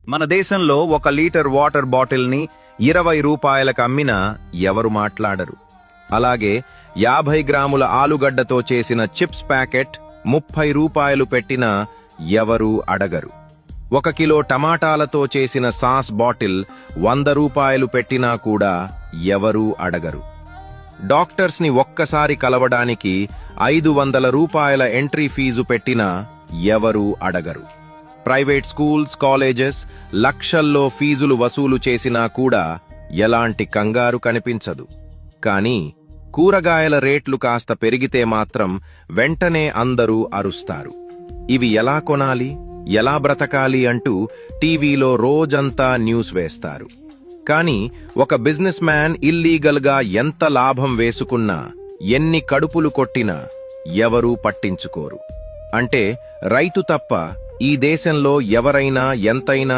మన దేశంలో 1 litre water బాటిల్ని 20 రూపాయలకు అమ్మినా ఎవరు మాట్లాడరు. అలాగే 50 గ్రాముల ఆలుగడ్డతో చేసిన చిప్స్ ప్యాకెట్ 30 రూపాయలు పెట్టినా ఎవరూ అడగరు. 1 కిలో టమాటాలతో చేసిన సాస్ బాటిల్ 100 రూపాయలు పెట్టినా కూడా ఎవరూ అడగరు. డాక్టర్స్ని ఒక్కసారి కలవడానికి 500 రూపాయల ఎంట్రీ ఫీజు పెట్టినా ఎవరూ అడగరు. ప్రైవేట్ స్కూల్స్, కాలేజెస్ లక్షల్లో ఫీజులు వసూలు చేసినా కూడా ఎలాంటి కంగారు కనిపించదు. కానీ కూరగాయల రేట్లు కాస్త పెరిగితే మాత్రం వెంటనే అందరూ అరుస్తారు. ఇవి ఎలా కొనాలి, ఎలా బ్రతకాలి అంటూ టీవీలో రోజంతా న్యూస్ వేస్తారు. కానీ ఒక బిజినెస్ మ్యాన్ ఇల్లీగల్గా ఎంత లాభం వేసుకున్నా, ఎన్ని కడుపులు కొట్టినా ఎవరూ పట్టించుకోరు. అంటే రైతు తప్ప ఈ దేశంలో ఎవరైనా ఎంతైనా